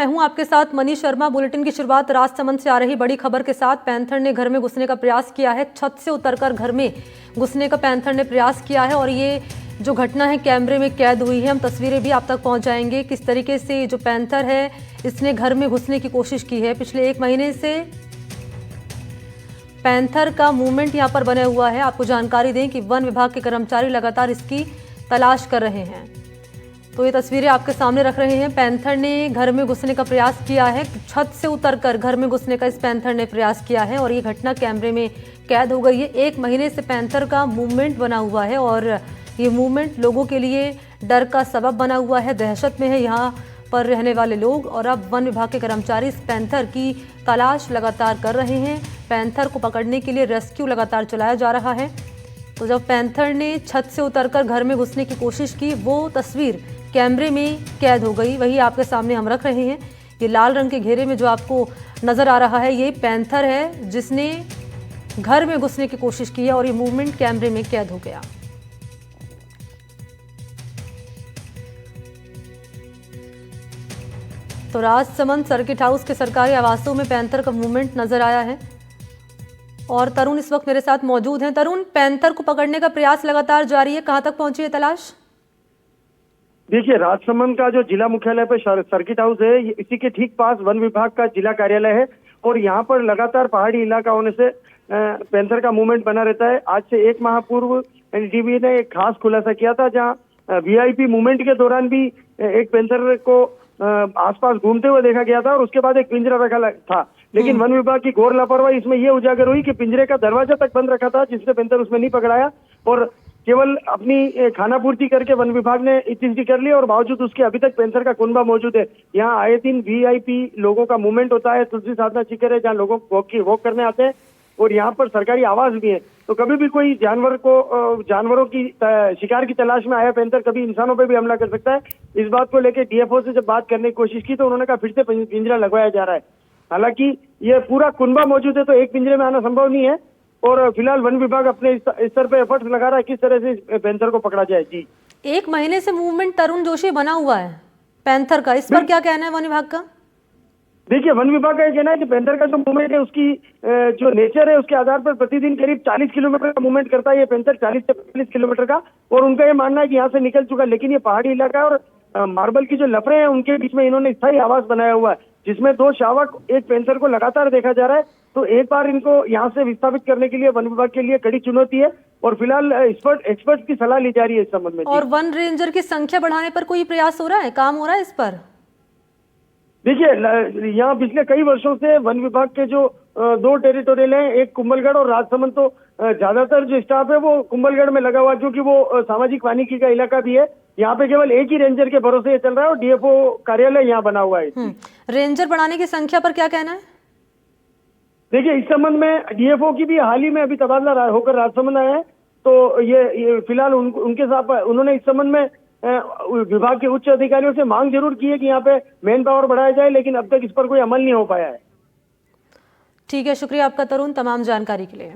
मैं हूं आपके साथ मनीष शर्मा। बुलेटिन की शुरुआत राजसमंद से आ रही बड़ी खबर के साथ। पैंथर ने घर में घुसने का प्रयास किया है। छत से उतरकर घर में घुसने का पैंथर ने प्रयास किया है और ये जो घटना है कैमरे में कैद हुई है। हम तस्वीरें भी आप तक पहुंचाएंगे किस तरीके से जो पैंथर है इसने घर में घुसने की कोशिश की है। पिछले 1 महीने से पैंथर का मूवमेंट यहां पर बना हुआ है। आपको जानकारी दें कि वन विभाग के कर्मचारी लगातार इसकी तलाश कर रहे हैं। तो ये तस्वीरें आपके सामने रख रहे हैं। पैंथर ने घर में घुसने का प्रयास किया है। छत से उतरकर घर में घुसने का इस पैंथर ने प्रयास किया है और ये घटना कैमरे में कैद हो गई है। 1 महीने से पैंथर का मूवमेंट बना हुआ है और ये मूवमेंट लोगों के लिए डर का सबब बना हुआ है। दहशत में है यहाँ पर रहने वाले लोग और अब वन विभाग के कर्मचारी इस पैंथर की तलाश लगातार कर रहे हैं। पैंथर को पकड़ने के लिए रेस्क्यू लगातार चलाया जा रहा है। तो जब पैंथर ने छत से उतरकर घर में घुसने की कोशिश की वो तस्वीर कैमरे में कैद हो गई। वही आपके सामने हम रख रहे हैं। ये लाल रंग के घेरे में जो आपको नजर आ रहा है ये पैंथर है जिसने घर में घुसने की कोशिश की है और ये मूवमेंट कैमरे में कैद हो गया। तो राजसमंद सर्किट हाउस के सरकारी आवासों में पैंथर का मूवमेंट नजर आया है और तरुण इस वक्त मेरे साथ मौजूद हैं। तरुण, पैंथर को पकड़ने का प्रयास लगातार जारी है, कहां तक पहुंची है तलाश? देखिए, राजसमंद का जो जिला मुख्यालय पे सर्किट हाउस है इसी के ठीक पास वन विभाग का जिला कार्यालय है और यहाँ पर लगातार पहाड़ी इलाका होने से पैंथर का मूवमेंट बना रहता है। आज से 1 माह पूर्व एनडीटीवी ने एक खास खुलासा किया था जहाँ वीआईपी मूवमेंट के दौरान भी एक पैंथर को आसपास घूमते हुए देखा गया था और उसके बाद एक पिंजरा रखा था। लेकिन वन विभाग की घोर लापरवाही इसमें यह उजागर हुई कि पिंजरे का दरवाजा तक बंद रखा था जिससे पैंथर उसमें नहीं पकड़ाया और केवल अपनी खाना पूर्ति करके वन विभाग ने इतनी कर ली और बावजूद उसके अभी तक पैंथर का कुनबा मौजूद है। यहाँ आए दिन वीआईपी लोगों का मूवमेंट होता है। तुलसी साधना शिखर है जहाँ लोगों वॉक करने आते हैं और यहाँ पर सरकारी आवास भी है। तो कभी भी कोई जानवरों की शिकार की तलाश में आया पैंथर कभी इंसानों पर भी हमला कर सकता है। इस बात को लेकर डीएफओ से जब बात करने की कोशिश की तो उन्होंने कहा फिर से पिंजरा लगवाया जा रहा है। हालांकि ये पूरा कुनबा मौजूद है तो एक पिंजरे में आना संभव नहीं है और फिलहाल वन विभाग अपने स्तर पे एफर्ट्स लगा रहा है किस तरह से पैंथर को पकड़ा जाए। जी, 1 महीने से मूवमेंट तरुण जोशी बना हुआ है पैंथर का, इस पर क्या कहना है वन विभाग का? देखिए, वन विभाग का ये कहना है कि पैंथर का जो मूवमेंट है उसकी जो नेचर है उसके आधार पर प्रतिदिन करीब 40 किलोमीटर का मूवमेंट करता है ये पैंथर, 40 से 45 किलोमीटर का। और उनका ये मानना है कि यहाँ से निकल चुका, लेकिन ये पहाड़ी इलाका है और मार्बल की जो लफड़े हैं उनके बीच में इन्होंने स्थायी आवास बनाया हुआ है जिसमें 2 शावक एक पैंथर को लगातार देखा जा रहा है। तो एक बार इनको यहाँ से विस्थापित करने के लिए वन विभाग के लिए कड़ी चुनौती है और फिलहाल एक्सपर्ट की सलाह ली जा रही है इस संबंध में। और वन रेंजर की संख्या बढ़ाने पर कोई प्रयास हो रहा है, काम हो रहा है इस पर? देखिए, यहाँ पिछले कई वर्षों से वन विभाग के जो 2 टेरिटोरियल हैं, एक कुंभलगढ़ और राजसमंद, तो ज्यादातर जो स्टाफ है वो कुंभलगढ़ में लगा हुआ क्योंकि वो सामाजिक वानिकी का इलाका भी है। यहाँ पे केवल एक ही रेंजर के भरोसे चल रहा है और डीएफओ कार्यालय यहाँ बना हुआ है। रेंजर बढ़ाने की संख्या पर क्या कहना है? देखिए, इस संबंध में डीएफओ की भी हाल ही में अभी तबादला होकर राजसमंद आया है तो ये फिलहाल उनके साथ उन्होंने इस संबंध में विभाग के उच्च अधिकारियों से मांग जरूर की है कि यहाँ पे मैन पावर बढ़ाया जाए, लेकिन अब तक इस पर कोई अमल नहीं हो पाया है। ठीक है, शुक्रिया आपका तरुण तमाम जानकारी के लिए।